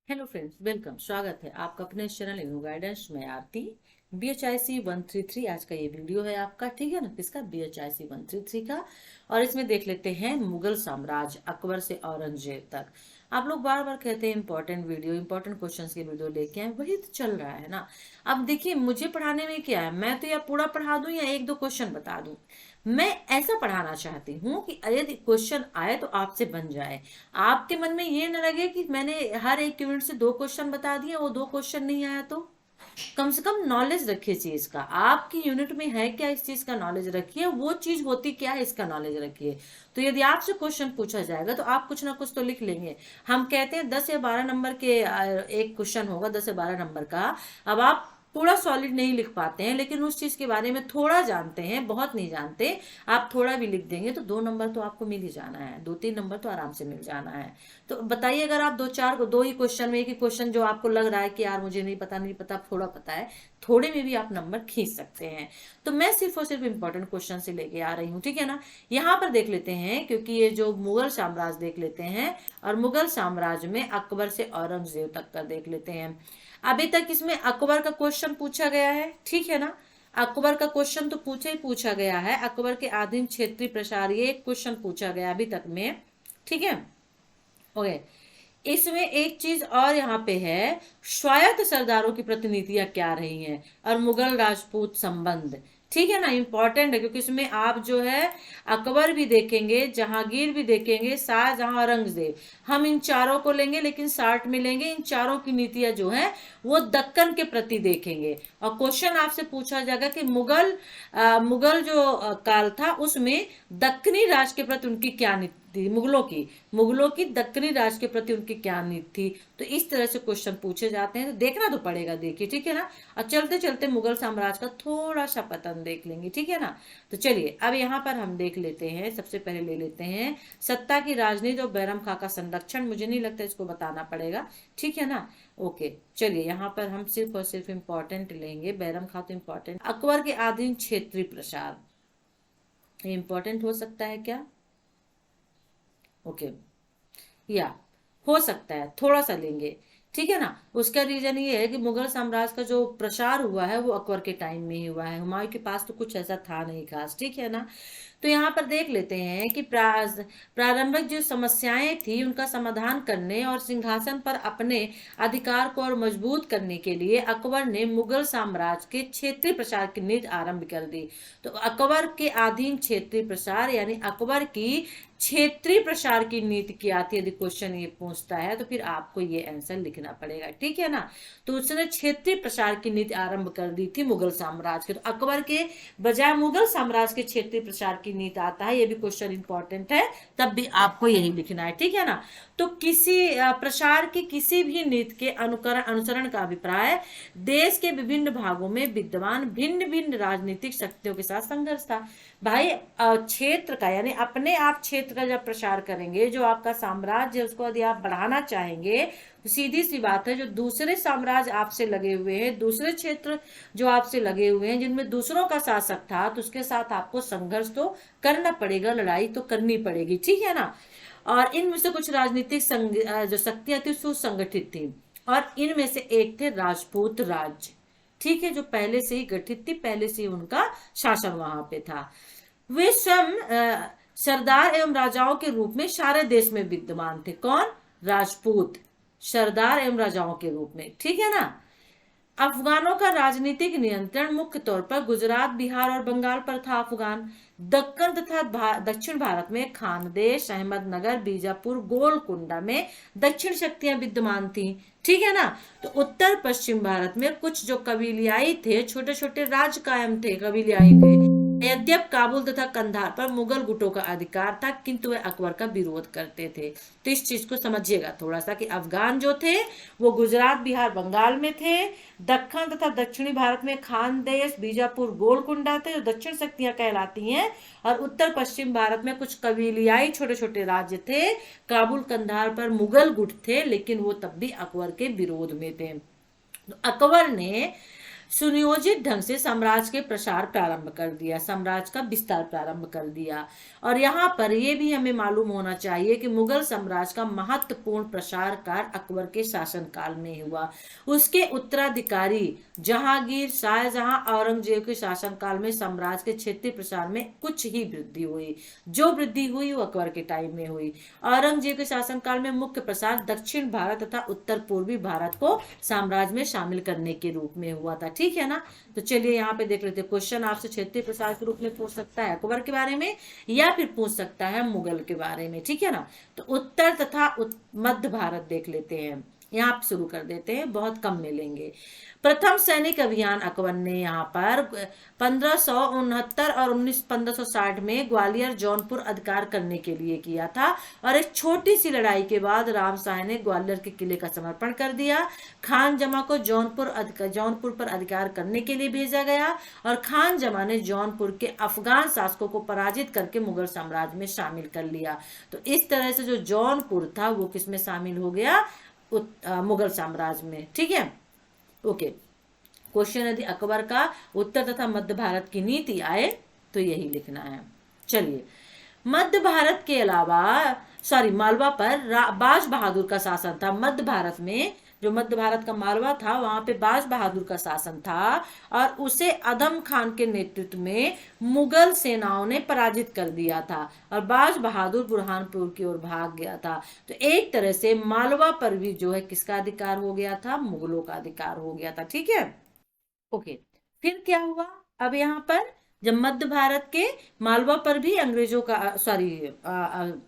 Hello friends, welcome. स्वागत है आपका अपने इस चैनल इन्फो गाइडेंस में। आरती BHIC 133 आज का ये वीडियो है आपका, ठीक है ना। किसका? BHIC 133 का। और इसमें देख लेते हैं मुगल साम्राज्य, अकबर से औरंगजेब तक। आप लोग बार बार कहते हैं इंपॉर्टेंट वीडियो, इंपॉर्टेंट क्वेश्चंस की वीडियो लेके आए, वही तो चल रहा है ना। अब देखिए, मुझे पढ़ाने में क्या है, मैं तो या पूरा पढ़ा दूं या एक दो क्वेश्चन बता दूं। मैं ऐसा पढ़ाना चाहती हूँ कि यदि क्वेश्चन आए तो आपसे बन जाए। आपके मन में ये न लगे कि मैंने हर एक यूनिट से दो क्वेश्चन बता दिए, वो दो क्वेश्चन नहीं आया। तो कम से कम नॉलेज रखिए चीज का। आपकी यूनिट में है क्या, इस चीज का नॉलेज रखिए। वो चीज होती क्या है, इसका नॉलेज रखिए। तो यदि आपसे क्वेश्चन पूछा जाएगा तो आप कुछ ना कुछ तो लिख लेंगे। हम कहते हैं 10 या 12 नंबर के एक क्वेश्चन होगा, 10 या 12 नंबर का। अब आप पूरा सॉलिड नहीं लिख पाते हैं, लेकिन उस चीज के बारे में थोड़ा जानते हैं, बहुत नहीं जानते। आप थोड़ा भी लिख देंगे तो 2 नंबर तो आपको मिल ही जाना है, 2-3 नंबर तो आराम से मिल जाना है। तो बताइए, अगर आप दो ही क्वेश्चन में, एक ही क्वेश्चन जो आपको लग रहा है कि यार मुझे नहीं पता, थोड़ा पता है, थोड़े में भी आप नंबर खींच सकते हैं। तो मैं सिर्फ और सिर्फ इंपॉर्टेंट क्वेश्चन से लेके आ रही हूँ, ठीक है ना। यहाँ पर देख लेते हैं, क्योंकि ये जो मुगल साम्राज्य देख लेते हैं, और मुगल साम्राज्य में अकबर से औरंगजेब तक का देख लेते हैं। अभी तक इसमें अकबर का क्वेश्चन पूछा गया है, ठीक है ना। अकबर का क्वेश्चन तो पूछा गया है। अकबर के आदिम क्षेत्रीय प्रसार, ये एक क्वेश्चन पूछा गया अभी तक में, ठीक है। ओके। इसमें एक चीज और यहाँ पे है, स्वायत्त सरदारों की प्रतिनिधियां क्या रही हैं, और मुगल राजपूत संबंध, ठीक है ना। इंपॉर्टेंट है, क्योंकि इसमें आप जो है अकबर भी देखेंगे, जहांगीर भी देखेंगे, शाहजहां, औरंगजेब, हम इन चारों को लेंगे, लेकिन शार्ट में लेंगे। इन चारों की नीतियां जो है वो दक्कन के प्रति देखेंगे। और क्वेश्चन आपसे पूछा जाएगा कि मुगल जो काल था, उसमें दक्कनी राज के प्रति उनकी क्या नीति थी। मुगलों की दक्कनी राज के प्रति उनकी क्या नीति थी। तो इस तरह से क्वेश्चन पूछे जाते हैं, तो देखना तो पड़ेगा, देखिए, ठीक है ना। और चलते चलते मुगल साम्राज्य का थोड़ा सा पतन देख लेंगे, ठीक है ना। तो चलिए, अब यहाँ पर हम देख लेते हैं। सबसे पहले ले लेते हैं सत्ता की राजनीति और बैरम खां का संरक्षण। मुझे नहीं लगता इसको बताना पड़ेगा, ठीक है ना। ओके, चलिए, यहाँ पर हम सिर्फ और सिर्फ इम्पोर्टेंट लेंगे। बैरम खां तो इम्पोर्टेंट। अकबर के आधीन क्षेत्रीय प्रसार, ये इम्पोर्टेंट हो सकता है क्या? ओके, या हो सकता है, थोड़ा सा लेंगे, ठीक है ना। उसका रीजन ये है कि मुगल साम्राज्य का जो प्रसार हुआ है वो अकबर के टाइम में ही हुआ है। हुमायूं के पास तो कुछ ऐसा था नहीं खास, ठीक है ना। तो यहाँ पर देख लेते हैं कि प्रारंभिक जो समस्याएं थी उनका समाधान करने और सिंहासन पर अपने अधिकार को और मजबूत करने के लिए अकबर ने मुगल साम्राज्य के क्षेत्रीय प्रसार की नीति आरंभ कर दी। तो अकबर के अधीन क्षेत्रीय प्रसार, यानी अकबर की क्षेत्रीय प्रसार की नीति क्या थी। यदि क्वेश्चन ये पूछता है तो फिर आपको ये आंसर लिखना पड़ेगा, ठीक है ना। तो उसने क्षेत्रीय प्रसार की नीति आरंभ कर दी थी मुगल साम्राज्य के। तो अकबर के बजाय मुगल साम्राज्य के क्षेत्रीय प्रसार की नीति आता है, ये भी क्वेश्चन इंपॉर्टेंट है, तब भी आपको यही लिखना है, ठीक है ना। तो किसी प्रसार की किसी भी नीति के अनुसरण का अभिप्राय देश के विभिन्न भागों में विद्यमान भिन्न भिन्न राजनीतिक शक्तियों के साथ संघर्ष था। भाई, क्षेत्र का, यानी अपने आप क्षेत्र का जब प्रसार करेंगे, जो आपका साम्राज्य है उसको यदि आप बढ़ाना चाहेंगे, तो सीधी सी बात है, जो दूसरे साम्राज्य आपसे लगे हुए हैं, दूसरे क्षेत्र जो आपसे लगे हुए हैं, जिनमें दूसरों का शासक था, तो उसके साथ आपको संघर्ष तो करना पड़ेगा, लड़ाई तो करनी पड़ेगी, ठीक है ना। और इनमें से कुछ राजनीतिक जो शक्तियां थी सुसंगठित थी, और इनमें से एक थे राजपूत राज्य, ठीक है, जो पहले से ही गठित थी, पहले से ही उनका शासन वहां पे था। वे स्वयं सरदार एवं राजाओं के रूप में सारे देश में विद्यमान थे। कौन? राजपूत सरदार एवं राजाओं के रूप में, ठीक है ना। अफगानों का राजनीतिक नियंत्रण मुख्य तौर पर गुजरात, बिहार और बंगाल पर था। अफगान दक्कन तथा दक्षिण भारत में खानदेश, अहमदनगर, बीजापुर, गोलकुंडा में दक्षिण शक्तियां विद्यमान थी, ठीक है ना। तो उत्तर पश्चिम भारत में कुछ जो कबीलियाई थे, छोटे छोटे राज्य कायम थे, कबीलियाई थे। यद्यप काबुल तथा कंधार पर मुगल गुटों का अधिकार था, किंतु वे अकबर का विरोध करते थे। तो इस चीज को समझिएगा थोड़ा सा, कि अफगान जो थे वो गुजरात, बिहार, बंगाल में थे। दक्षिण तथा दक्षिणी भारत में खानदेश, बीजापुर, गोलकुंडा थे, जो दक्षिण शक्तियां कहलाती हैं। और उत्तर पश्चिम भारत में कुछ कबीलियाई छोटे छोटे राज्य थे। काबुल, कंधार पर मुगल गुट थे, लेकिन वो तब भी अकबर के विरोध में थे। तो अकबर ने सुनियोजित ढंग से साम्राज्य के प्रसार प्रारंभ कर दिया, साम्राज्य का विस्तार प्रारंभ कर दिया। और यहाँ पर यह भी हमें मालूम होना चाहिए कि मुगल साम्राज्य का महत्वपूर्ण प्रसार कार्य अकबर के शासनकाल में हुआ। उसके उत्तराधिकारी जहांगीर, शाहजहां, औरंगजेब के शासनकाल में साम्राज्य के क्षेत्रीय प्रसार में कुछ ही वृद्धि हुई। जो वृद्धि हुई वो अकबर के टाइम में हुई। औरंगजेब के शासनकाल में मुख्य प्रसार दक्षिण भारत तथा उत्तर पूर्वी भारत को साम्राज्य में शामिल करने के रूप में हुआ था। ठीक है ना। तो चलिए यहाँ पे देख लेते हैं। क्वेश्चन आपसे क्षेत्रीय प्रसार के रूप में पूछ सकता है अकबर के बारे में, या फिर पूछ सकता है मुगल के बारे में। ठीक है ना। तो उत्तर तथा मध्य भारत देख लेते हैं। यहाँ आप शुरू कर देते हैं, बहुत कम मिलेंगे। प्रथम सैनिक अभियान अकबर ने यहाँ पर 1569 और 1560 में ग्वालियर जौनपुर अधिकार करने के लिए किया था। और एक छोटी सी लड़ाई के बाद राम शाह ने ग्वालियर के किले का समर्पण कर दिया। खान जमा को जौनपुर पर अधिकार करने के लिए भेजा गया और खान जमा ने जौनपुर के अफगान शासकों को पराजित करके मुगल साम्राज्य में शामिल कर लिया। तो इस तरह से जो जौनपुर था वो किसमें शामिल हो गया, मुगल साम्राज्य में। ठीक है, ओके। क्वेश्चन यदि अकबर का उत्तर तथा मध्य भारत की नीति आए तो यही लिखना है। चलिए, मध्य भारत के अलावा मालवा पर बाज बहादुर का शासन था। मध्य भारत में जो मध्य भारत का मालवा था वहां पे बाज बहादुर का शासन था और उसे अदम खान के नेतृत्व में मुगल सेनाओं ने पराजित कर दिया था और बाज बहादुर बुरहानपुर की ओर भाग गया था। तो एक तरह से मालवा पर भी जो है किसका अधिकार हो गया था, मुगलों का अधिकार हो गया था। ठीक है, ओके। फिर क्या हुआ, अब यहाँ पर जब मध्य भारत के मालवा पर भी अंग्रेजों का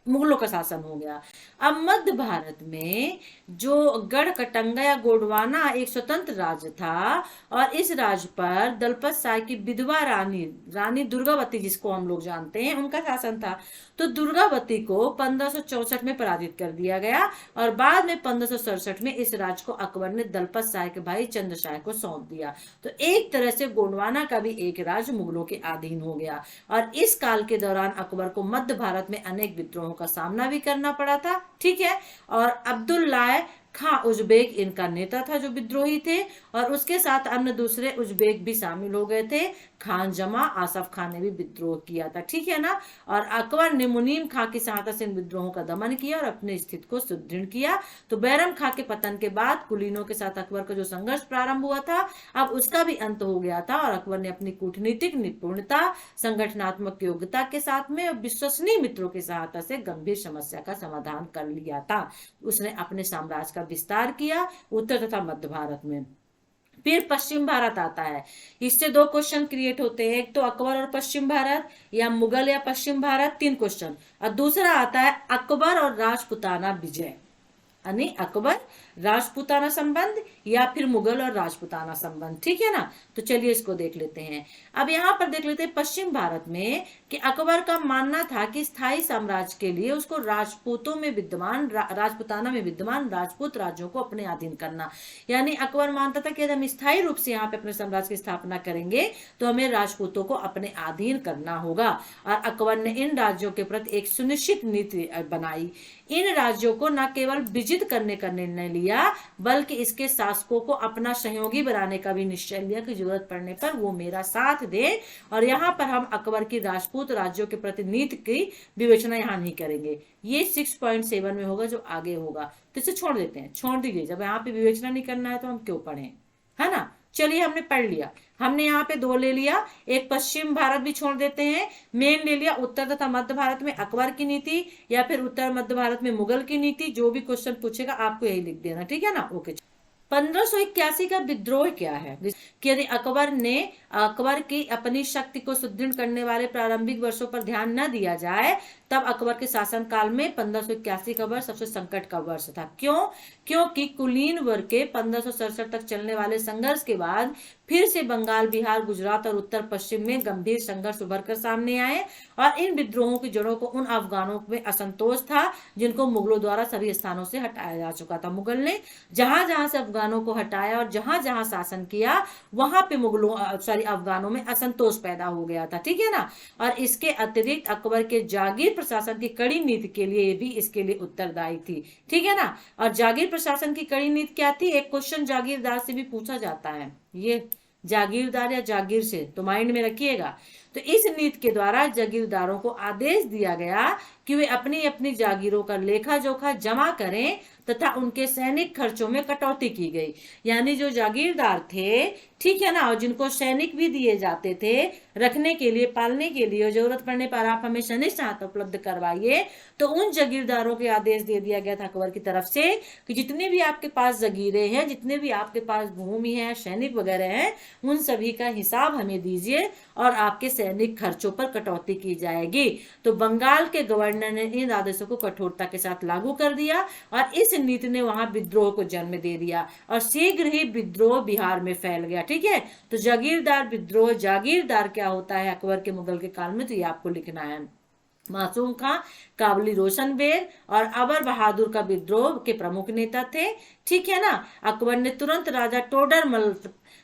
मुगलों का शासन हो गया। अब मध्य भारत में जो गढ़कटंगा या गोंडवाना एक स्वतंत्र राज्य था और इस राज्य पर दलपत शाह की विधवा रानी दुर्गावती, जिसको हम लोग जानते हैं, उनका शासन था। तो दुर्गावती को 1564 में पराजित कर दिया गया और बाद में 1567 में इस राज्य को अकबर ने दलपत शाह के भाई चंद्र शाह को सौंप दिया। तो एक तरह से गोंडवाना का भी एक राज्य मुगलों के अधीन हो गया और इस काल के दौरान अकबर को मध्य भारत में अनेक विद्रोहों का सामना भी करना पड़ा था। ठीक है, और अब्दुल्लाह खां उज्बेक इनका नेता था जो विद्रोही थे और उसके साथ अन्य दूसरे उज्बेक भी शामिल हो गए थे। खान जमा आसफ खान ने भी विद्रोह किया था। ठीक है ना। और अकबर ने मुनीम खां की सहायता से इन विद्रोहों का दमन किया और अपनी स्थिति को सुदृढ़ किया। तो बैरम खां के पतन के बाद कुलीनों के साथ अकबर का जो संघर्ष प्रारंभ हुआ था अब उसका भी अंत हो गया था और अकबर ने अपनी कूटनीतिक निपुणता, संगठनात्मक योग्यता के साथ में विश्वसनीय मित्रों की सहायता से गंभीर समस्या का समाधान कर लिया था। उसने अपने साम्राज्य का विस्तार किया उत्तर तथा मध्य भारत में। फिर पश्चिम भारत आता है। इससे दो क्वेश्चन क्रिएट होते हैं, एक तो अकबर और पश्चिम भारत या मुगल या पश्चिम भारत, 3 क्वेश्चन। और दूसरा आता है अकबर और राजपुताना विजय, यानी अकबर राजपुताना संबंध या फिर मुगल और राजपुताना संबंध। ठीक है ना। तो चलिए इसको देख लेते हैं। अब यहाँ पर देख लेते हैं पश्चिम भारत में कि अकबर का मानना था कि स्थायी साम्राज्य के लिए उसको राजपुताना में विद्यमान राजपूत राज्यों को अपने अधीन करना, यानी अकबर मानता था कि यदि हम स्थायी रूप से यहाँ पे अपने साम्राज्य की स्थापना करेंगे तो हमें राजपूतों को अपने अधीन करना होगा। और अकबर ने इन राज्यों के प्रति एक सुनिश्चित नीति बनाई। इन राज्यों को न केवल विजित करने का निर्णय लिया बल्कि इसके शासकों को अपना सहयोगी बनाने का भी निश्चय लिया कि जरूरत पड़ने पर वो मेरा साथ दे। और यहाँ पर हम अकबर की राजपूत राज्यों के प्रति नीति की विवेचना यहाँ नहीं करेंगे। ये 6.7 में होगा जो आगे होगा, तो इसे छोड़ देते हैं, छोड़ दीजिए। जब यहाँ पे विवेचना नहीं करना है तो हम क्यों पढ़े, है ना। चलिए हमने पढ़ लिया, हमने यहाँ पे 2 ले लिया, एक पश्चिम भारत भी छोड़ देते हैं, मेन ले लिया उत्तर तथा मध्य भारत में अकबर की नीति या फिर उत्तर मध्य भारत में मुगल की नीति। जो भी क्वेश्चन पूछेगा आपको यही लिख देना। ठीक है ना, ओके। 1581 का विद्रोह क्या है कि यदि अकबर की अपनी शक्ति को सुदृढ़ करने वाले प्रारंभिक वर्षों पर ध्यान न दिया जाए तब अकबर के शासनकाल में 1581 का वर्ष सबसे संकट का वर्ष था। क्यों? क्योंकि कुलीन वर्ग के 1567 तक चलने वाले संघर्ष के बाद फिर से बंगाल, बिहार, गुजरात और उत्तर पश्चिम में गंभीर संघर्ष उभर कर सामने आए और इन विद्रोहों की जड़ों को उन अफगानों में असंतोष था जिनको मुगलों द्वारा सभी स्थानों से हटाया जा चुका था। मुगल ने जहां जहां से अफगानों को हटाया और जहां जहां शासन किया वहां पे अफगानों में असंतोष पैदा हो गया था। ठीक है ना। और इसके अतिरिक्त अकबर के जागीर प्रशासन की कड़ी नीति के लिए भी इसके लिए उत्तरदायी थी। ठीक है ना। और जागीर प्रशासन की कड़ी नीति क्या थी, एक क्वेश्चन जागीरदार से भी पूछा जाता है। ये जागीरदार या जागीर से, तो माइंड में रखिएगा। तो इस नीति के द्वारा जागीरदारों को आदेश दिया गया कि वे अपनी अपनी जागीरों का लेखा जोखा जमा करें तथा उनके सैनिक खर्चों में कटौती की गई। यानी जो जागीरदार थे, ठीक है ना, और जिनको सैनिक भी दिए जाते थे रखने के लिए, पालने के लिए, जरूरत पड़ने पर आप हमें सैनिक उपलब्ध करवाइए, तो उन जागीरदारों के आदेश दे दिया गया था अकबर की तरफ से कि जितने भी आपके पास जागीरें हैं, जितने भी आपके पास भूमि है, सैनिक वगैरह हैं, उन सभी का हिसाब हमें दीजिए और आपके सैनिक खर्चों पर कटौती की जाएगी। तो बंगाल के गवर्नर ने इन आदेशों को कठोरता के साथ लागू कर दिया और इस नीति ने वहां विद्रोह को जन्म दे दिया और शीघ्र ही विद्रोह बिहार में फैल गया। ठीक है, तो जागीरदार विद्रोह, जागीरदार क्या होता है अकबर के मुगल के काल में, तो ये आपको लिखना है। मासूम खां, काबुली रोशन बेग और अबर बहादुर का विद्रोह के प्रमुख नेता थे। ठीक है ना, अकबर ने तुरंत राजा टोडरमल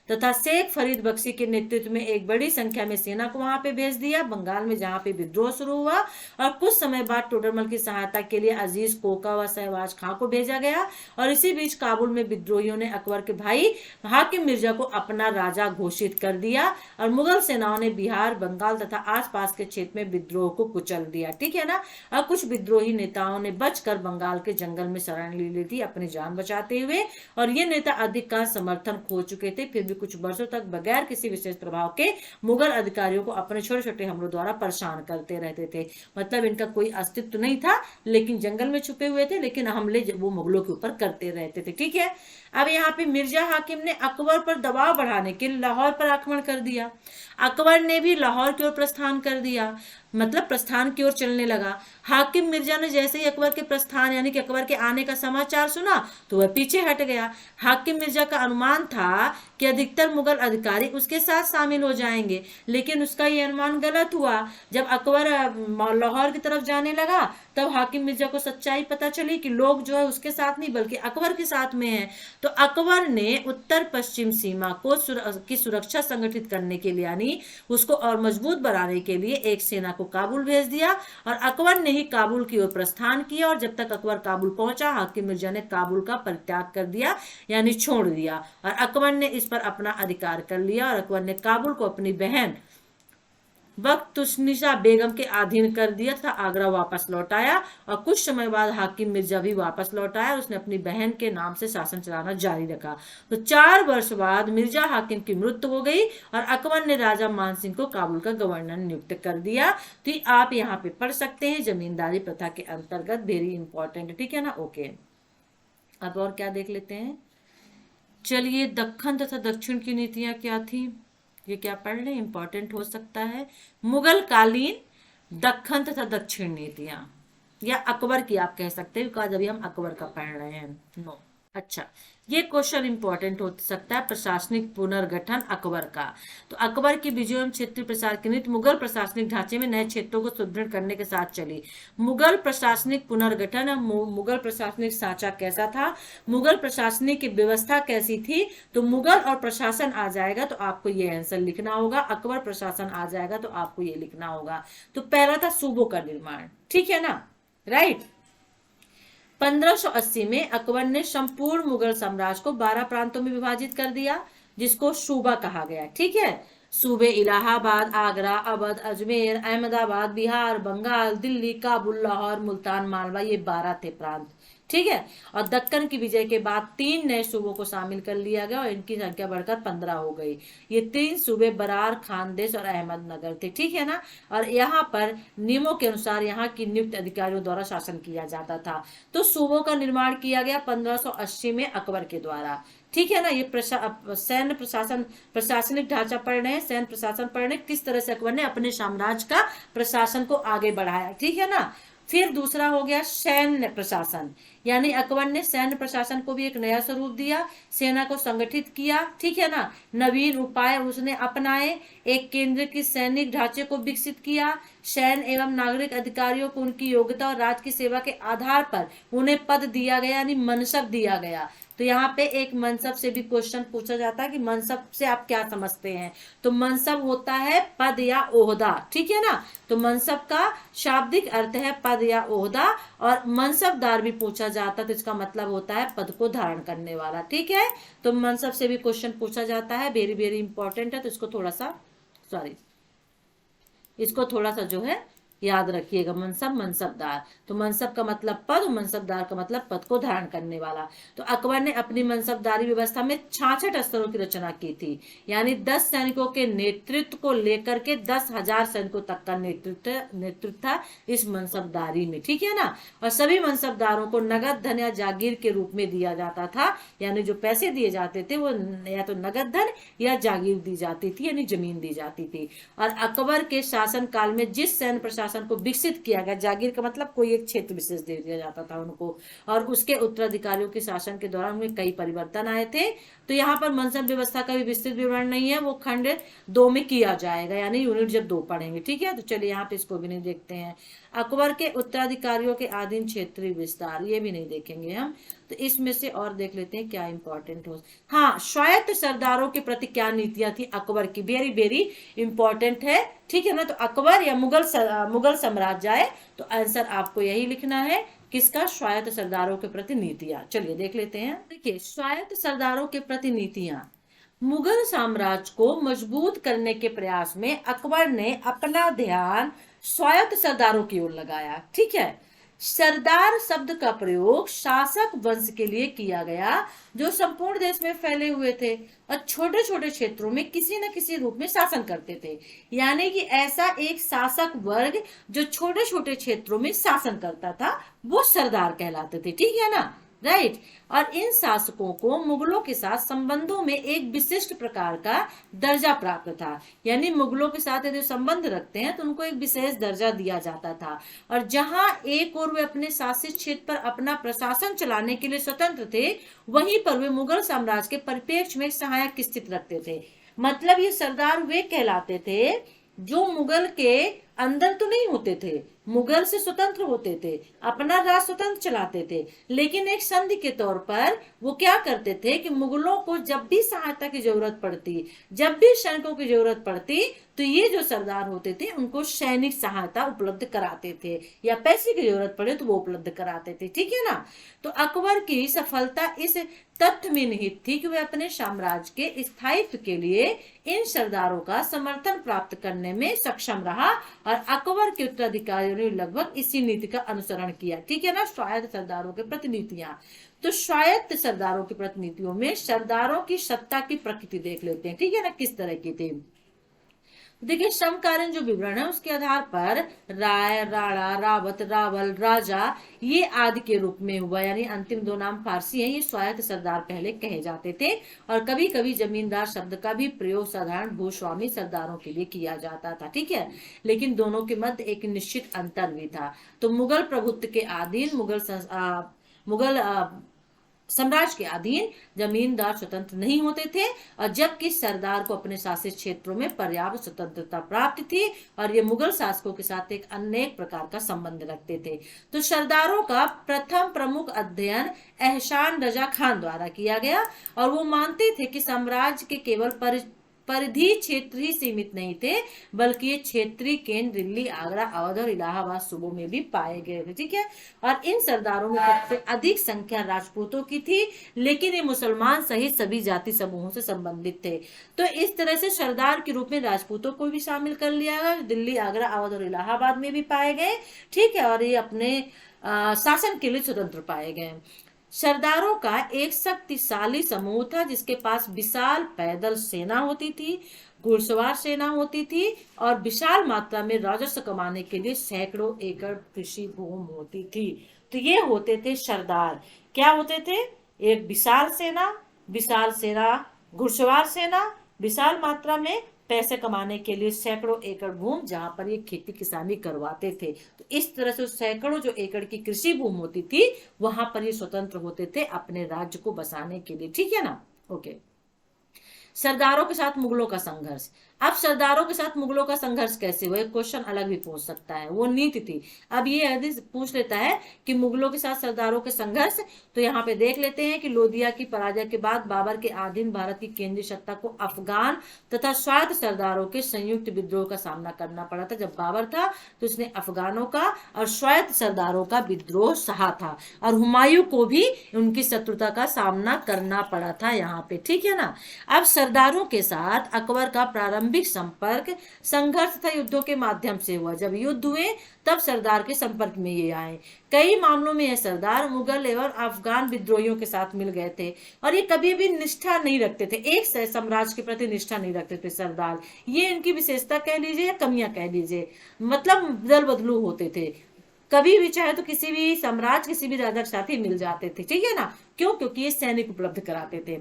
तथा शेख फरीद बख्शी के नेतृत्व में एक बड़ी संख्या में सेना को वहां पे भेज दिया बंगाल में, जहां पे विद्रोह शुरू हुआ। और कुछ समय बाद टोडरमल की सहायता के लिए अजीज कोका व शहबाज खां को भेजा गया। और इसी बीच काबुल में विद्रोहियों ने अकबर के भाई हाकिम मिर्जा को अपना राजा घोषित कर दिया और मुगल सेनाओं ने बिहार, बंगाल तथा आसपास के क्षेत्र में विद्रोह को कुचल दिया। ठीक है ना, और कुछ विद्रोही नेताओं ने बचकर बंगाल के जंगल में शरण ले ली थी अपनी जान बचाते हुए, और ये नेता अधिकांश समर्थन खो चुके थे। फिर भी कुछ वर्षों तक बगैर किसी विशेष प्रभाव के मुगल अधिकारियों को अपने छोटे छोटे हमलों द्वारा परेशान करते रहते थे। मतलब इनका कोई अस्तित्व नहीं था, लेकिन जंगल में छुपे हुए थे, लेकिन हमले वो मुगलों के ऊपर करते रहते थे। ठीक है, अब यहाँ पे मिर्जा हाकिम ने अकबर पर दबाव बढ़ाने के लिए लाहौर पर आक्रमण कर दिया। अकबर ने भी लाहौर की ओर प्रस्थान कर दिया, मतलब प्रस्थान की ओर चलने लगा। हाकिम मिर्जा ने जैसे ही अकबर के प्रस्थान यानी कि अकबर के आने का समाचार सुना तो वह पीछे हट गया। हाकिम मिर्जा का अनुमान था कि अधिकतर मुगल अधिकारी उसके साथ शामिल हो जाएंगे, लेकिन उसका यह अनुमान गलत हुआ। जब अकबर लाहौर की तरफ जाने लगा तब हाकिम मिर्जा को सच्चाई पता चली कि लोग जो है उसके साथ नहीं बल्कि अकबर के साथ में है। तो अकबर ने उत्तर पश्चिम सीमा को की सुरक्षा संगठित करने के लिए यानी उसको और मजबूत बनाने के लिए एक सेना को काबुल भेज दिया और अकबर ने ही काबुल की ओर प्रस्थान किया। और जब तक अकबर काबुल पहुंचा हाकिम मिर्जा ने काबुल का परित्याग कर दिया यानी छोड़ दिया और अकबर ने इस पर अपना अधिकार कर लिया और अकबर ने काबुल को अपनी बहन बख्तुस्निसा बेगम के अधीन कर दिया था, आगरा वापस लौट आया और कुछ समय बाद हाकिम मिर्जा भी वापस लौट आया। उसने अपनी बहन के नाम से शासन चलाना जारी रखा। तो 4 वर्ष बाद मिर्जा हाकिम की मृत्यु हो गई और अकबर ने राजा मानसिंह को काबुल का गवर्नर नियुक्त कर दिया। तो आप यहाँ पे पढ़ सकते हैं जमींदारी प्रथा के अंतर्गत, वेरी इंपॉर्टेंट। ठीक है ना, ओके। अब और क्या देख लेते हैं, चलिए दक्खन तथा दक्षिण की नीतियां क्या थी, ये क्या पढ़ लें, इंपॉर्टेंट हो सकता है। मुगल कालीन दक्खन तथा दक्षिण नीतियां, या अकबर की आप कह सकते हैं, बिकॉज अभी हम अकबर का पढ़ रहे हैं। नो, अच्छा, ये क्वेश्चन इंपॉर्टेंट हो सकता है, प्रशासनिक पुनर्गठन अकबर का। तो अकबर की विजय एवं क्षेत्रीय प्रसार की नीति मुगल प्रशासनिक ढांचे में नए क्षेत्रों को सुदृढ़ करने के साथ चली। मुगल प्रशासनिक पुनर्गठन, मुगल प्रशासनिक सांचा कैसा था, मुगल प्रशासनिक की व्यवस्था कैसी थी, तो मुगल और प्रशासन आ जाएगा तो आपको ये आंसर लिखना होगा, अकबर प्रशासन आ जाएगा तो आपको ये लिखना होगा। तो पहला था सूबों का निर्माण, ठीक है ना, राइट। 1580 में अकबर ने संपूर्ण मुगल साम्राज्य को 12 प्रांतों में विभाजित कर दिया, जिसको सूबा कहा गया। ठीक है, सूबे इलाहाबाद, आगरा, अवध, अजमेर, अहमदाबाद, बिहार, बंगाल, दिल्ली, काबुल, लाहौर, मुल्तान, मालवा, ये 12 थे प्रांत। ठीक है, और दक्कन की विजय के बाद 3 नए सूबों को शामिल कर लिया गया और इनकी संख्या बढ़कर 15 हो गई। ये 3 सूबे बरार, खानदेश और अहमदनगर थे। ठीक है ना, और यहाँ पर नियमों के अनुसार यहाँ की नियुक्त अधिकारियों द्वारा शासन किया जाता था। तो सूबों का निर्माण किया गया 1580 में अकबर के द्वारा। ठीक है ना, ये सैन्य प्रशासन, प्रशासनिक ढांचा पढ़ रहे हैं, सैन्य प्रशासन पढ़ रहे हैं, किस तरह से अकबर ने अपने साम्राज्य का प्रशासन को आगे बढ़ाया। ठीक है ना, फिर दूसरा हो गया सैन्य प्रशासन, यानी अकबर ने सैन्य प्रशासन को भी एक नया स्वरूप दिया, सेना को संगठित किया। ठीक है ना, नवीन उपाय उसने अपनाए, एक केंद्रीकृत सैनिक ढांचे को विकसित किया, सैन्य एवं नागरिक अधिकारियों को उनकी योग्यता और राज्य की सेवा के आधार पर उन्हें पद दिया गया, यानी मनसब दिया गया। तो यहाँ पे एक मनसब से भी क्वेश्चन पूछा जाता है कि मनसब से आप क्या समझते हैं। तो मनसब होता है पद या ओहदा, ठीक है ना। तो मनसब का शाब्दिक अर्थ है पद या ओहदा, और मनसबदार भी पूछा जाता है तो इसका मतलब होता है पद को धारण करने वाला, ठीक है। तो मनसब से भी क्वेश्चन पूछा जाता है, वेरी वेरी इंपॉर्टेंट है। तो इसको थोड़ा सा जो है याद रखिएगा। मनसब, मनसबदार। तो मनसब का मतलब पद, मनसबदार का मतलब पद को धारण करने वाला। तो अकबर ने अपनी मनसबदारी व्यवस्था में 66 स्तरों की रचना की थी, यानी 10 सैनिकों के नेतृत्व को लेकर के 10,000 सैनिकों तक का नेतृत्व था इस मनसबदारी में, ठीक है ना। और सभी मनसबदारों को नगद धन या जागीर के रूप में दिया जाता था, यानी जो पैसे दिए जाते थे वो या तो नगद धन या जागीर दी जाती थी, यानी जमीन दी जाती थी। और अकबर के शासन काल में जिस सैन्य प्रशासन को विकसित किया गया, जागीर का मतलब कोई एक क्षेत्र विशेष दे दिया जाता था उनको, और उसके उत्तराधिकारियों के शासन के दौरान उनमें कई परिवर्तन आए थे। तो यहाँ पर मनसब व्यवस्था का भी विस्तृत विवरण नहीं है, वो खंड 2 में किया जाएगा, यानी यूनिट जब 2 पढ़ेंगे, ठीक है। तो चलिए यहाँ पे इसको भी नहीं देखते हैं। अकबर के उत्तराधिकारियों के अधीन क्षेत्रीय विस्तार, ये भी नहीं देखेंगे हम। तो इसमें से और देख लेते हैं क्या इंपॉर्टेंट हो। हाँ, स्वायत्त सरदारों के प्रति क्या नीतियां थी अकबर की, वेरी वेरी इंपॉर्टेंट है, ठीक है ना। तो अकबर या मुगल साम्राज्य आए तो आंसर आपको यही लिखना है, किसका, स्वायत्त सरदारों के प्रति नीतियां। चलिए देख लेते हैं। देखिए, स्वायत्त सरदारों के प्रति नीतियां, मुगल साम्राज्य को मजबूत करने के प्रयास में अकबर ने अपना ध्यान स्वायत्त सरदारों की ओर लगाया, ठीक है। सरदार शब्द का प्रयोग शासक वंश के लिए किया गया जो संपूर्ण देश में फैले हुए थे और छोटे छोटे क्षेत्रों में किसी न किसी रूप में शासन करते थे, यानी कि ऐसा एक शासक वर्ग जो छोटे छोटे क्षेत्रों में शासन करता था वो सरदार कहलाते थे, ठीक है ना, राइट। और इन शासकों को मुगलों के साथ संबंधों में एक विशिष्ट प्रकार का दर्जा प्राप्त था, यानी मुगलों के साथ यदि संबंध रखते हैं तो उनको एक विशेष दर्जा दिया जाता था। और जहां एक और वे अपने शासित क्षेत्र पर अपना प्रशासन चलाने के लिए स्वतंत्र थे, वहीं पर वे मुगल साम्राज्य के परिप्रेक्ष्य में सहायक स्थिति रखते थे। मतलब ये सरदार वे कहलाते थे जो मुगल के अंदर तो नहीं होते थे, मुगल से स्वतंत्र होते थे, अपना राज स्वतंत्र चलाते थे, लेकिन एक संधि के तौर पर वो क्या करते थे कि मुगलों को जब भी सहायता की जरूरत पड़ती, जब भी सैनिकों की जरूरत पड़ती, तो ये जो सरदार होते थे उनको सैनिक सहायता उपलब्ध कराते थे, या पैसे की जरूरत पड़े तो वो उपलब्ध कराते थे, ठीक है ना। तो अकबर की सफलता इस तथ्य में निहित थी कि वे अपने साम्राज्य के स्थायित्व के लिए इन सरदारों का समर्थन प्राप्त करने में सक्षम रहा, और अकबर के उत्तराधिकारियों ने लगभग इसी नीति का अनुसरण किया, ठीक है ना। स्वायत्त सरदारों के प्रतिनिधियां, तो स्वायत्त सरदारों की प्रतिनिधियों में सरदारों की सत्ता की प्रकृति देख लेते हैं, ठीक है ना, किस तरह की थी। देखिए, समकालीन जो विवरण है उसके आधार पर राय, राणा, रावत, रावल, राजा ये आदि के रूप में हुआ, यानी अंतिम 2 नाम फारसी हैं। ये स्वायत्त सरदार पहले कहे जाते थे, और कभी कभी जमींदार शब्द का भी प्रयोग साधारण भूस्वामी सरदारों के लिए किया जाता था, ठीक है। लेकिन दोनों के मध्य एक निश्चित अंतर भी था। तो मुगल प्रभुत्व के अधीन मुगल साम्राज्य के अधीन जमींदार स्वतंत्र नहीं होते थे, और जबकि सरदार को अपने शासित क्षेत्रों में पर्याप्त स्वतंत्रता प्राप्त थी, और ये मुगल शासकों के साथ एक अनेक प्रकार का संबंध रखते थे। तो सरदारों का प्रथम प्रमुख अध्ययन एहसान रजा खान द्वारा किया गया, और वो मानते थे कि साम्राज्य के केवल परिधि क्षेत्र ही सीमित नहीं थे, बल्कि ये क्षेत्रीय केंद्र दिल्ली, आगरा, अवध और इलाहाबाद सूबों में भी पाए गए थे, ठीक है। और इन सरदारों में सबसे अधिक संख्या राजपूतों की थी, लेकिन ये मुसलमान सहित सभी जाति समूहों से संबंधित थे। तो इस तरह से सरदार के रूप में राजपूतों को भी शामिल कर लिया गया, दिल्ली, आगरा, अवध और इलाहाबाद में भी पाए गए, ठीक है। और ये अपने शासन के लिए स्वतंत्र पाए गए। सरदारों का एक शक्तिशाली समूह था जिसके पास विशाल पैदल सेना होती थी, घुड़सवार सेना होती थी, और विशाल मात्रा में राजस्व कमाने के लिए सैकड़ों एकड़ कृषि भूमि होती थी। तो ये होते थे सरदार। क्या होते थे? एक विशाल सेना, घुड़सवार सेना, विशाल मात्रा में पैसे कमाने के लिए सैकड़ों एकड़ भूमि, जहां पर ये खेती किसानी करवाते थे। तो इस तरह से सैकड़ों जो एकड़ की कृषि भूमि होती थी वहां पर ये स्वतंत्र होते थे अपने राज्य को बसाने के लिए, ठीक है ना। ओके। सरदारों के साथ मुगलों का संघर्ष। अब सरदारों के साथ मुगलों का संघर्ष कैसे हुआ, एक क्वेश्चन अलग भी पूछ सकता है, वो नीति थी। अब ये यदि पूछ लेता है कि मुगलों के साथ सरदारों के संघर्ष, तो यहाँ पे देख लेते हैं कि लोदिया की पराजय के बाद बाबर के अधीन भारत की केंद्रीय सत्ता को अफगान तथा स्वायत्त सरदारों के संयुक्त विद्रोह का सामना करना पड़ा था। जब बाबर था तो उसने अफगानों का और स्वायत्त सरदारों का विद्रोह सहा था, और हुमायूं को भी उनकी शत्रुता का सामना करना पड़ा था यहाँ पे, ठीक है ना। अब सरदारों के साथ अकबर का प्रारंभिक संपर्क संघर्ष तथा युद्धों के माध्यम से हुआ। जब युद्ध हुए तब सरदार के संपर्क में ये आए। कई मामलों में यह सरदार मुगल एवं अफगान विद्रोहियों के साथ मिल गए थे, और ये कभी भी निष्ठा नहीं रखते थे, एक साम्राज्य के प्रति निष्ठा नहीं रखते थे सरदार। ये इनकी विशेषता कह लीजिए या कमियां कह लीजिए, मतलब दल बदलू होते थे। कभी भी चाहे तो किसी भी साम्राज्य, किसी भी राजा के साथ ही मिल जाते थे, ठीक है ना। क्यों? क्योंकि ये सैनिक उपलब्ध कराते थे।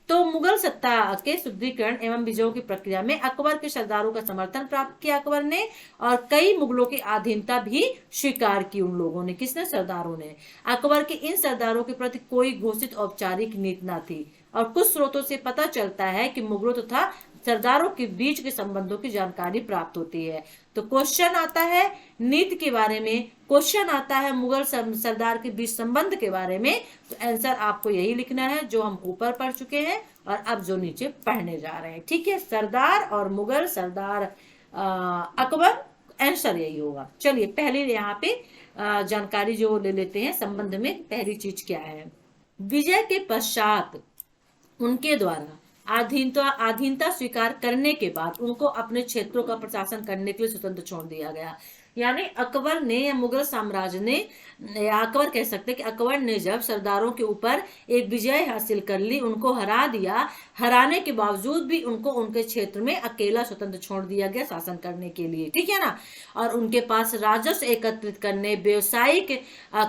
तो मुगल सत्ता के सुदृढ़ीकरण एवं विजयों की प्रक्रिया में अकबर के सरदारों का समर्थन प्राप्त किया अकबर ने, और कई मुगलों की अधीनता भी स्वीकार की उन लोगों ने। किसने? सरदारों ने। अकबर के इन सरदारों के प्रति कोई घोषित औपचारिक नीति न थी, और कुछ स्रोतों से पता चलता है कि मुगलों तथा सरदारों के बीच के संबंधों की जानकारी प्राप्त होती है। तो क्वेश्चन आता है नीति के बारे में, क्वेश्चन आता है मुगल सरदार के बीच संबंध के बारे में, तो आंसर आपको यही लिखना है जो हम ऊपर पढ़ चुके हैं और अब जो नीचे पढ़ने जा रहे हैं, ठीक है। सरदार और मुगल, सरदार अकबर, आंसर यही होगा। चलिए पहले यहाँ पे जानकारी जो ले लेते हैं संबंध में। पहली चीज क्या है, विजय के पश्चात उनके द्वारा अधीनता स्वीकार करने के बाद उनको अपने क्षेत्रों का प्रशासन करने के लिए स्वतंत्र छोड़ दिया गया। यानी अकबर ने या मुगल साम्राज्य ने, या अकबर कह सकते हैं कि अकबर ने जब सरदारों के ऊपर एक विजय हासिल कर ली, उनको हरा दिया, हराने के बावजूद भी उनको उनके क्षेत्र में अकेला स्वतंत्र छोड़ दिया गया शासन करने के लिए, ठीक है ना। और उनके पास राजस्व एकत्रित करने, व्यवसायिक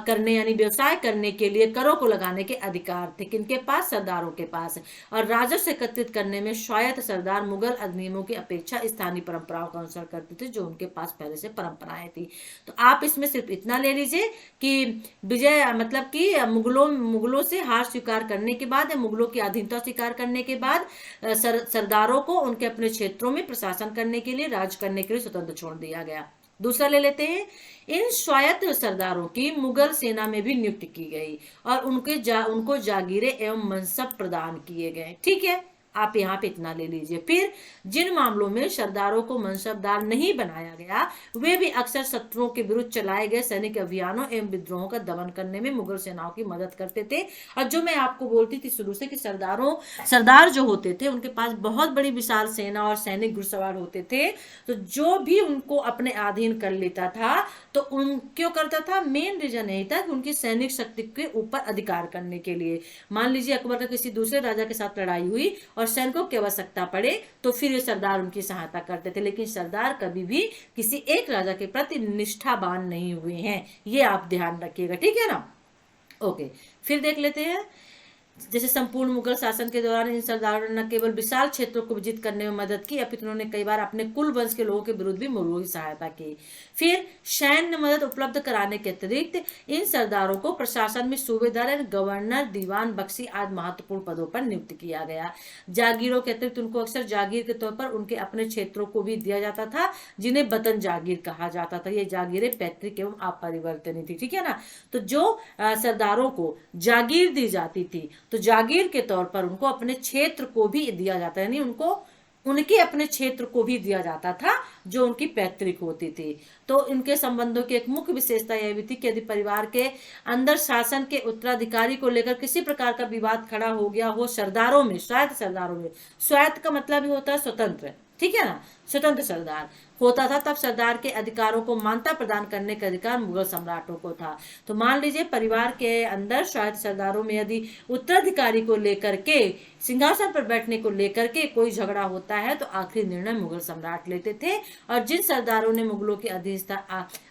करने यानी व्यवसाय करने के लिए करों को लगाने के अधिकार थे। किनके पास? सरदारों के पास। और राजस्व एकत्रित करने में स्वायत्त सरदार मुगल अधिनियमों की अपेक्षा स्थानीय परंपराओं का अनुसरण करते थे, जो उनके पास पहले से परंपराएं थी। तो आप इसमें सिर्फ इतना ले लीजिए कि विजय मतलब कि मुगलों से हार स्वीकार करने के बाद या मुगलों की अधीनता स्वीकार करने के बाद सरदारों को उनके अपने क्षेत्रों में प्रशासन करने के लिए, राज करने के लिए स्वतंत्र छोड़ दिया गया। दूसरा ले लेते हैं, इन स्वायत्त सरदारों की मुगल सेना में भी नियुक्ति की गई और उनको जागीरें एवं मनसब प्रदान किए गए, ठीक है। आप यहाँ पे इतना ले लीजिए। फिर जिन मामलों में सरदारों को मनसबदार नहीं बनाया गया, वे भी अक्सर शत्रुओं के विरुद्ध चलाए गए सैनिक अभियानों एवं विद्रोहों का दमन करने में मुगल सेनाओं की मदद करते थे। और जो मैं आपको बोलती थी शुरू से कि सरदार जो होते थे उनके पास बहुत बड़ी विशाल सेना और सैनिक घुड़सवार होते थे, तो जो भी उनको अपने अधीन कर लेता था तो उन क्यों करता था? मेन रीजन यही था कि उनकी सैनिक शक्ति के ऊपर अधिकार करने के लिए। मान लीजिए अकबर का किसी दूसरे राजा के साथ लड़ाई हुई और सैनिकों की आवश्यकता पड़े तो फिर ये सरदार उनकी सहायता करते थे, लेकिन सरदार कभी भी किसी एक राजा के प्रति निष्ठावान नहीं हुए हैं, ये आप ध्यान रखिएगा, ठीक है ना। ओके, फिर देख लेते हैं। जैसे संपूर्ण मुगल शासन के दौरान इन सरदारों ने न केवल विशाल क्षेत्रों को विजित करने में मदद की, अपितु उन्होंने कई बार अपने कुल वंश के लोगों के विरुद्ध भी मुगलों की सहायता की। फिर सैन्य मदद उपलब्ध कराने के अतिरिक्त इन सरदारों को प्रशासन में सूबेदार, गवर्नर, दीवान बख्शी आदि महत्वपूर्ण पदों पर नियुक्त किया गया। जागीरों के अतिरिक्त उनको अक्सर जागीर के तौर पर उनके अपने क्षेत्रों को भी दिया जाता था, जिन्हें वतन जागीर कहा जाता था। ये जागीरें पैतृक एवं अपरिवर्तनीय थी, ठीक है ना। तो जो सरदारों को जागीर दी जाती थी तो जागीर के तौर पर उनको अपने क्षेत्र को भी दिया जाता है, यानी उनको उनके अपने क्षेत्र को भी दिया जाता था जो उनकी पैतृक होती थी। तो इनके संबंधों की एक मुख्य विशेषता यह भी थी कि यदि परिवार के अंदर शासन के उत्तराधिकारी को लेकर किसी प्रकार का विवाद खड़ा हो गया हो सरदारों में, स्वायत्त सरदारों में, स्वायत्त का मतलब ही होता है स्वतंत्र, ठीक है ना, स्वतंत्र सरदार होता था, तब सरदार के अधिकारों को मान्यता प्रदान करने का अधिकार मुगल सम्राटों को था। तो मान लीजिए परिवार के अंदर स्वायत्त सरदारों में यदि उत्तराधिकारी को लेकर के, सिंहासन पर बैठने को लेकर के कोई झगड़ा होता है तो आखिरी निर्णय मुगल सम्राट लेते थे, और जिन सरदारों ने मुगलों की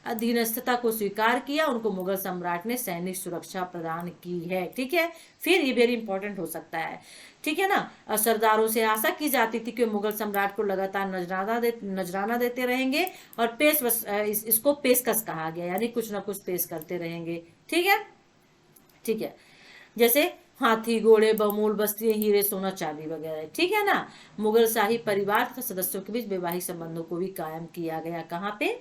अधीनस्थता को स्वीकार किया उनको मुगल सम्राट ने सैनिक सुरक्षा प्रदान की है, ठीक है। फिर ये वेरी इंपॉर्टेंट हो सकता है, ठीक है ना। सरदारों से आशा की जाती थी कि मुगल सम्राट को लगातार नजराना देते रहेंगे, और इसको पेशकश कहा गया, यानी कुछ ना कुछ पेश करते रहेंगे, ठीक है, ठीक है। जैसे हाथी घोड़े बहुमूल वस्तुएं हीरे सोना चांदी वगैरह, ठीक है ना। मुगल शाही परिवार तथा सदस्यों के बीच वैवाहिक संबंधों को भी कायम किया गया, कहाँ पे,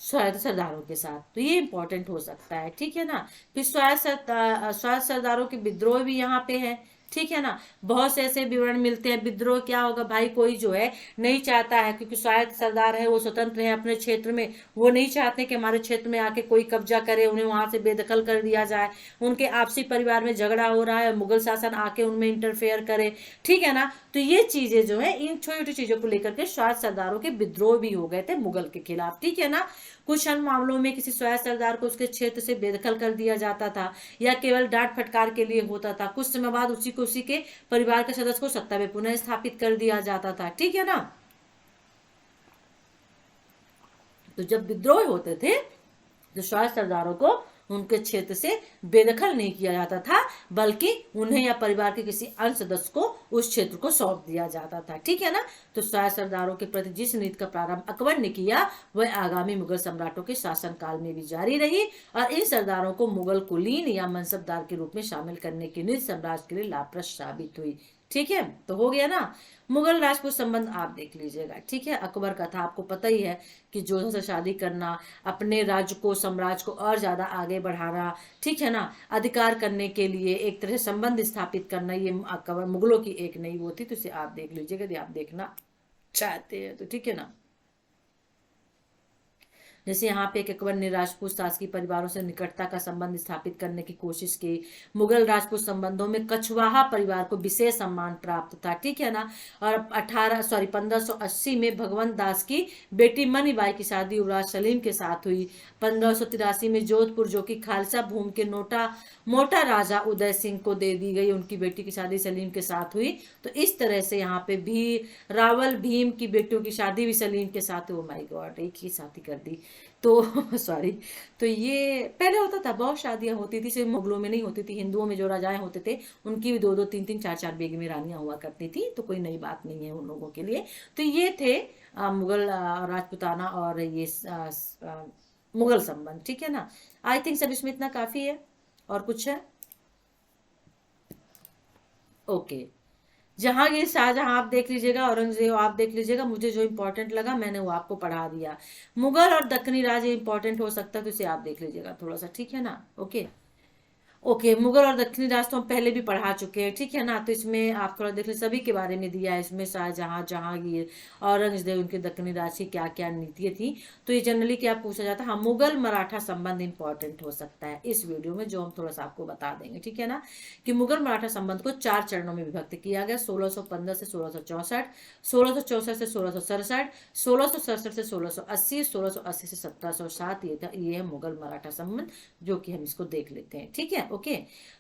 स्वायत्त सरदारों के साथ। तो ये इंपॉर्टेंट हो सकता है, ठीक है ना। फिर स्वायत्त सरदारों के विद्रोह भी यहाँ पे है, ठीक है ना। बहुत से ऐसे विवरण मिलते हैं। विद्रोह क्या होगा भाई, कोई जो है नहीं चाहता है, क्योंकि स्वायत्त सरदार है वो स्वतंत्र है अपने क्षेत्र में, वो नहीं चाहते कि हमारे क्षेत्र में आके कोई कब्जा करे, उन्हें वहां से बेदखल कर दिया जाए। उनके आपसी परिवार में झगड़ा हो रहा है, मुगल शासन आके उनमें इंटरफेयर करे, ठीक है ना। तो ये चीजें जो है, इन छोटी छोटी चीजों को लेकर के स्वायत्त सरदारों के विद्रोह भी हो गए थे मुगल के खिलाफ, ठीक है ना। कुछ अन्य मामलों में किसी स्वायत्त सरदार को उसके क्षेत्र से बेदखल कर दिया जाता था, या केवल डांट फटकार के लिए होता था। कुछ समय बाद उसी के परिवार के सदस्य को सत्ता में पुनः स्थापित कर दिया जाता था, ठीक है ना। तो जब विद्रोह होते थे तो स्वायत्त सरदारों को उनके क्षेत्र से बेदखल नहीं किया जाता था, बल्कि उन्हें या परिवार के किसी अन्य सदस्य को उस क्षेत्र को सौंप दिया जाता था, ठीक है ना। तो स्वायत्त सरदारों के प्रति जिस नीति का प्रारंभ अकबर ने किया, वह आगामी मुगल सम्राटों के शासन काल में भी जारी रही, और इन सरदारों को मुगल कुलीन या मनसबदार के रूप में शामिल करने की नीति साम्राज्य के लिए लाभप्रद साबित हुई, ठीक है। तो हो गया ना। मुगल राजपूत संबंध आप देख लीजिएगा, ठीक है। अकबर का था, आपको पता ही है कि जोधा से शादी करना, अपने राज्य को, साम्राज्य को और ज्यादा आगे बढ़ाना, ठीक है ना, अधिकार करने के लिए एक तरह से संबंध स्थापित करना, ये अकबर मुगलों की एक नई वो थी। तो इसे आप देख लीजिएगा यदि आप देखना चाहते हैं तो, ठीक है ना। जैसे यहाँ पे अकबर ने राजपूत शासकीय परिवारों से निकटता का संबंध स्थापित करने की कोशिश की। मुगल राजपूत संबंधों में कछवाहा परिवार को विशेष सम्मान प्राप्त था, ठीक है ना। और 1580 में भगवंत दास की बेटी मनीबाई की शादी युवराज सलीम के साथ हुई। 1583 में जोधपुर, जो कि खालसा भूमि के मोटा राजा उदय सिंह को दे दी गई, उनकी बेटी की शादी सलीम के साथ हुई। तो इस तरह से यहाँ पे भी रावल भीम की बेटियों की शादी भी सलीम के साथ, ओ माय गॉड, एक ही शादी कर दी। तो सॉरी। तो ये पहले होता था, बहुत शादियां होती थी, सिर्फ मुगलों में नहीं होती थी, हिंदुओं में जो राजाएं होते थे उनकी भी 2-2, 3-3, 4-4 बेगमें रानियां हुआ करती थी। तो कोई नई बात नहीं है उन लोगों के लिए। तो ये थे मुगल राजपुताना और ये मुगल संबंध, ठीक है ना। आई थिंक सब इसमें इतना काफी है। और कुछ है? ओके। जहांगीर, शाहजहां आप देख लीजिएगा, औरंगजेब आप देख लीजिएगा। मुझे जो इंपॉर्टेंट लगा मैंने वो आपको पढ़ा दिया। मुगल और दक्कनी राज इंपॉर्टेंट हो सकता है, तो इसे आप देख लीजिएगा थोड़ा सा, ठीक है ना। Okay okay. मुगल और दक्षिणी राज तो हम पहले भी पढ़ा चुके हैं, ठीक है ना। तो इसमें आप थोड़ा देख लें, सभी के बारे में दिया है इसमें, शाहजहां, जहांगीर, औरंगजेब, उनके दक्षिणी राज की क्या क्या नीतियां थी। तो ये जनरली क्या पूछा जाता है, हाँ, मुगल मराठा संबंध इंपॉर्टेंट हो सकता है इस वीडियो में, जो हम थोड़ा सा आपको बता देंगे, ठीक है ना। कि मुगल मराठा संबंध को 4 चरणों में विभक्त किया गया, 1615 से 1664, 1664 से 1667, 1667 से 1680, 1680 से 1707। ये है मुगल मराठा संबंध, जो कि हम इसको देख लेते हैं, ठीक है। ओके।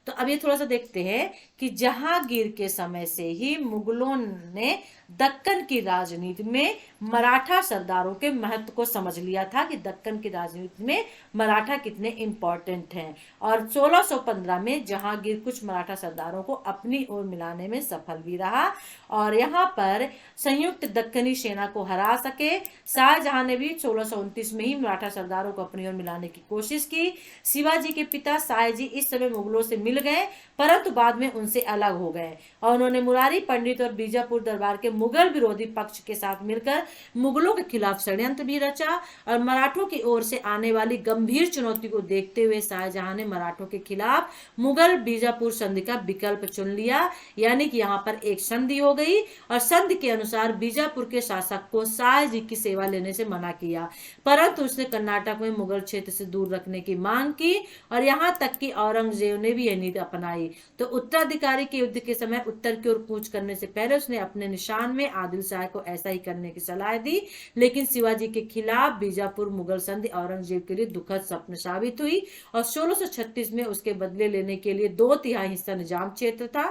तो अब ये थोड़ा सा देखते हैं कि जहांगीर के समय से ही मुगलों ने दक्कन की राजनीति में मराठा सरदारों के महत्व को समझ लिया था, कि दक्कन की राजनीति में मराठा कितने इंपॉर्टेंट हैं। और 1615 में जहांगीर कुछ मराठा सरदारों को अपनी ओर मिलाने में सफल भी रहा, और यहाँ पर संयुक्त दक्कनी सेना को हरा सके। शाहजहां ने भी 1629 में ही मराठा सरदारों को अपनी ओर मिलाने की कोशिश की। शिवाजी के पिता शाहजी इस समय मुगलों से मिल गए, परंतु बाद में उनसे अलग हो गए, और उन्होंने मुरारी पंडित और बीजापुर दरबार के मुगल विरोधी पक्ष के साथ मिलकर मुगलों के खिलाफ षड्यंत्र भी रचा। और मराठों की ओर से आने वाली गंभीर चुनौती को देखते हुए शाहजहां ने मराठों के खिलाफ मुगल बीजापुर संधि का विकल्प चुन लिया, यानी कि यहाँ पर एक संधि हो गई, और संधि के अनुसार बीजापुर के शासक को शाहजी की सेवा लेने से मना किया, परंतु उसने कर्नाटक में मुगल क्षेत्र से दूर रखने की मांग की। और यहाँ तक कि औरंगजेब ने भी यह नीति अपनाई। तो उत्तराधिकारी के युद्ध के समय उत्तर की ओर कूच करने से पहले उसने अपने निशान में आदिल शाह को ऐसा ही करने की सलाह दी, लेकिन शिवाजी के खिलाफ बीजापुर मुगल संधि औरंगजेब के लिए दुखद स्वप्न साबित हुई, और 1636 में उसके बदले लेने के लिए 2/3 हिस्सा निजाम क्षेत्र था,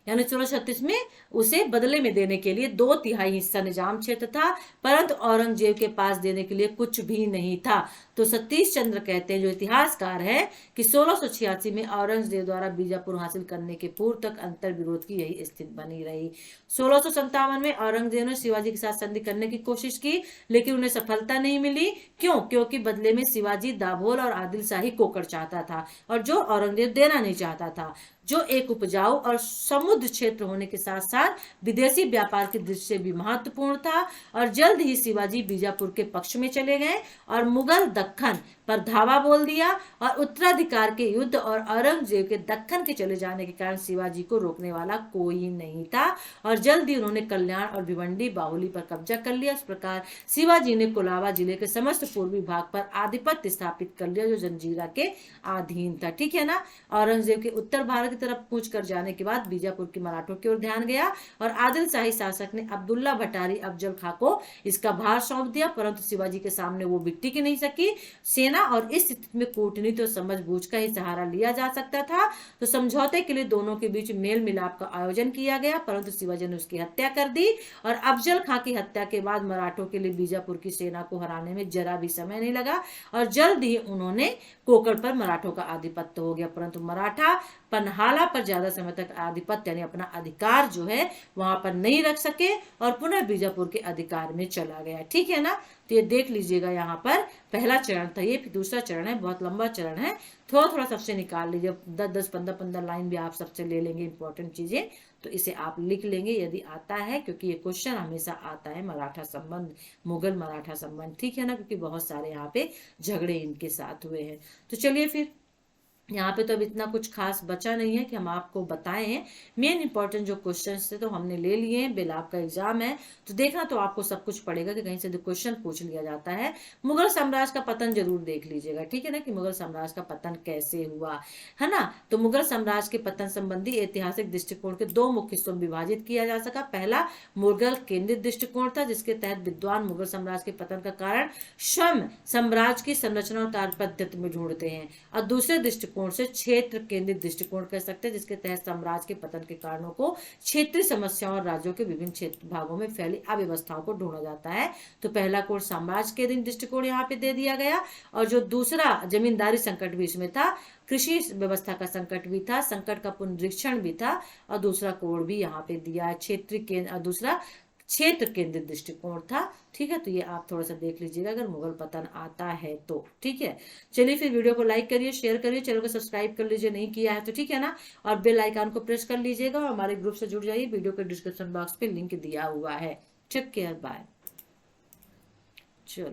यानी 1636 में उसे बदले में देने के लिए 2/3 हिस्सा निजाम क्षेत्र था, परंतु औरंगजेब के पास देने के लिए कुछ भी नहीं था। तो सतीश चंद्र कहते हैं, जो इतिहासकार है, कि 1686 में औरंगजेब द्वारा बीजापुर हासिल करने के पूर्व तक अंतर विरोध की यही स्थिति बनी रही। 1657 में औरंगजेब ने शिवाजी के साथ संधि करने की कोशिश की, लेकिन उन्हें सफलता नहीं मिली। क्यों? क्योंकि बदले में शिवाजी दाभोल और आदिल शाही कोकड़ चाहता था, और जो औरंगजेब देना नहीं चाहता था, जो एक उपजाऊ और समुद्र क्षेत्र होने के साथ साथ विदेशी व्यापार की दृष्टि से भी महत्वपूर्ण था। और जल्द ही शिवाजी बीजापुर के पक्ष में चले गए और मुगल दक्खन पर धावा बोल दिया, और उत्तराधिकार के युद्ध और औरंगजेब के दक्खन के चले जाने के कारण शिवाजी को रोकने वाला कोई नहीं था, और जल्द ही उन्होंने कल्याण और भिवंडी बाहुली पर कब्जा कर लिया। इस प्रकार शिवाजी ने कोलाबा जिले के समस्त पूर्वी भाग पर आधिपत्य स्थापित कर लिया, जो जंजीरा के अधीन था। ठीक है ना। औरंगजेब के उत्तर भारत की तरफ कूच कर जाने के बाद बीजापुर के मराठों की ओर ध्यान गया, और आदिल शाही शासक ने अब्दुल्ला भटारी अफजल खां को इसका भार सौंप दिया, परंतु शिवाजी के सामने वो भी टिक नहीं सकी सेना, और इस स्थिति में कूटनीति और समझबूझ का ही सहारा लिया जा सकता था। तो समझौते के लिए दोनों के बीच मेल मिलाप का आयोजन किया गया, परंतु शिवाजी ने उसकी हत्या कर दी, और अफजल खां की हत्या के बाद मराठों के लिए बीजापुर की सेना को हराने में जरा भी समय नहीं लगा, और जल्द ही उन्होंने कोकड़ पर मराठों का आधिपत्य हो गया। परंतु मराठा पन्हाला पर ज्यादा समय तक आधिपत्य यानी अपना अधिकार जो है वहां पर नहीं रख सके, और पुनः बीजापुर के अधिकार में चला गया। ठीक है ना। तो ये देख लीजिएगा, यहाँ पर पहला चरण था ये, फिर दूसरा चरण है, बहुत लंबा चरण है, थोड़ा थोड़ा सबसे निकाल लीजिए, 10-10, 15-15 लाइन भी आप सबसे ले लेंगे इंपॉर्टेंट चीजें, तो इसे आप लिख लेंगे यदि आता है, क्योंकि ये क्वेश्चन हमेशा आता है मराठा संबंध, मुगल मराठा संबंध। ठीक है ना, क्योंकि बहुत सारे यहाँ पे झगड़े इनके साथ हुए हैं। तो चलिए फिर यहाँ पे तो अब इतना कुछ खास बचा नहीं है कि हम आपको बताएं हैं। मेन इंपॉर्टेंट जो क्वेश्चंस थे तो हमने ले लिए हैं। बिल आपका एग्जाम है तो देखना तो आपको सब कुछ पड़ेगा कि कहीं से क्वेश्चन पूछ लिया जाता है। मुगल साम्राज्य का पतन जरूर देख लीजिएगा, ठीक है ना, कि मुगल साम्राज्य का पतन कैसे हुआ, है ना। तो मुगल साम्राज्य के पतन संबंधी ऐतिहासिक दृष्टिकोण के 2 मुख्य हिस्सों में विभाजित किया जा सका। पहला मुगल केंद्रित दृष्टिकोण था, जिसके तहत विद्वान मुगल साम्राज्य के पतन का कारण स्वयं साम्राज्य की संरचना और कार्य पद्धति में ढूंढते हैं, और दूसरे दृष्टिकोण से क्षेत्र केंद्रित दृष्टिकोण कह सकते हैं, जिसके तहत साम्राज्य के पतन के कारणों को क्षेत्रीय समस्याओं और राज्यों के विभिन्न क्षेत्र भागों में फैली अव्यवस्थाओं को ढूंढा जाता है। तो पहला कोण साम्राज्य केंद्रित दृष्टिकोण यहाँ पे दे दिया गया, और जो दूसरा जमींदारी संकट भी इसमें था, कृषि व्यवस्था का संकट भी था, संकट का पुनरीक्षण भी था, और दूसरा कोण भी यहाँ पे दिया है क्षेत्रीय केंद्र, और दूसरा क्षेत्र केंद्रित दृष्टिकोण था। ठीक है, तो ये आप थोड़ा सा देख लीजिएगा अगर मुगल पतन आता है तो। ठीक है, चलिए फिर वीडियो को लाइक करिए, शेयर करिए, चैनल को सब्सक्राइब कर लीजिए नहीं किया है तो, ठीक है ना, और बेल आइकन को प्रेस कर लीजिएगा, और हमारे ग्रुप से जुड़ जाइए। वीडियो के डिस्क्रिप्शन बॉक्स पे लिंक दिया हुआ है। Take care, bye. चलो।